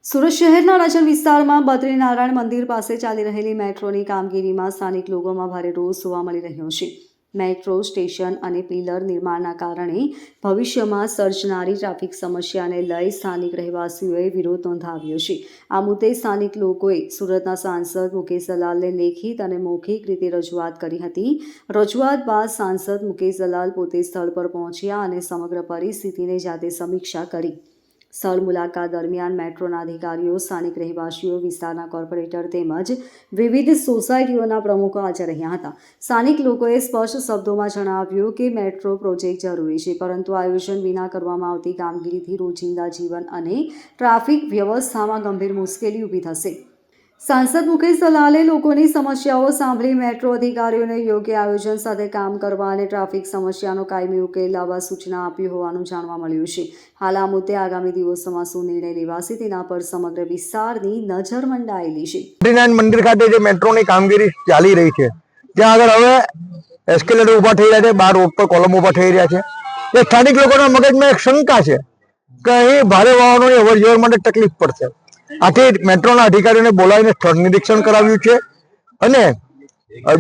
સુરત શહેરના રાજન વિસ્તારમાં બદ્રીનારાયણ મંદિર પાસે ચાલી રહેલી મેટ્રોની કામગીરીમાં સ્થાનિક લોકોમાં ભારે રોષ જોવા મળી રહ્યો છે. મેટ્રો સ્ટેશન અને પિલર નિર્માણના કારણે ભવિષ્યમાં સર્જાનારી ટ્રાફિક સમસ્યાને લઈ સ્થાનિક રહેવાસીઓએ વિરોધ નોંધાવ્યો છે. આ મુદ્દે સ્થાનિક લોકોએ સુરતના સાંસદ મુકેશ દલાલને લેખિત અને મૌખિક રીતે રજૂઆત કરી હતી. રજૂઆત બાદ સાંસદ મુકેશ દલાલ પોતે સ્થળ પર પહોંચ્યા અને સમગ્ર પરિસ્થિતિને જાતે સમીક્ષા કરી. સ્થળ મુલાકાત દરમિયાન મેટ્રોના અધિકારીઓ, સ્થાનિક રહેવાસીઓ, વિસ્તારના કોર્પોરેટર તેમજ વિવિધ સોસાયટીઓના પ્રમુખો હાજર રહ્યા હતા. સ્થાનિક લોકોએ સ્પષ્ટ શબ્દોમાં જણાવ્યું કે મેટ્રો પ્રોજેક્ટ જરૂરી છે, પરંતુ આયોજન વિના કરવામાં આવતી કામગીરીથી રોજિંદા જીવન અને ટ્રાફિક વ્યવસ્થામાં ગંભીર મુશ્કેલી ઊભી થશે. સાંસદ મુકેશ દલાલે લોકોની સમસ્યાઓ સાંભળી મેટ્રો અધિકારીઓને યોગ્ય આયોજન સાથે કામ કરવા અને ટ્રાફિક સમસ્યાનો કાયમી ઉકેલ લાવવા સૂચના આપી હોવાનું જાણવા મળ્યું છે. હાલ આ મુદ્દે આગામી દિવસોમાં શું નિર્ણય લેવાશે તેના પર સમગ્ર વિસ્તારની નજર મંડાયેલી છે. બદ્રીનારાયણ મંદિર ખાતે જે મેટ્રોની કામગીરી ચાલી રહી છે, ત્યાં આગળ હવે એસ્કેલેટર ઊભા થઈ રહ્યા છે, 12 રોડ પર કોલમ ઊભા થઈ રહ્યા છે. એ સ્થાનિક લોકોના મગજમાં એક શંકા છે કે અહીં ભારે વાહનોની અવરજવર માટે તકલીફ પડશે. આથી મેટ્રોના અધિકારીઓને બોલાવીને સ્થળ નિરીક્ષણ કરાવ્યું છે અને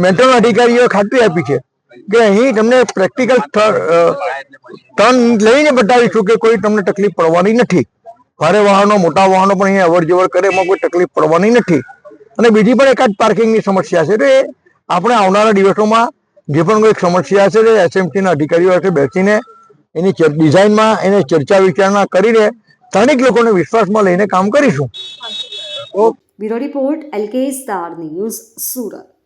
મેટ્રોના અધિકારીઓએ ખાતરી આપી છે કે અહીં તમને પ્રેક્ટિકલ ટર્ન લઈને બતાવીશું કે કોઈ તમને તકલીફ પડવાની નથી. ભારે વાહનો, મોટા વાહનો પણ અહીંયા અવરજવર કરે એમાં કોઈ તકલીફ પડવાની નથી. અને બીજી પણ એકાદ પાર્કિંગની સમસ્યા છે. તો એ આપણે આવનારા દિવસોમાં જે પણ કોઈ સમસ્યા છે તે એસએમસીના અધિકારીઓ સાથે બેસીને એની ડિઝાઇનમાં એને ચર્ચા વિચારણા કરીને સ્થાનિક લોકોને વિશ્વાસમાં લઈને કામ કરીશું. Bureau report LK star news, Surat.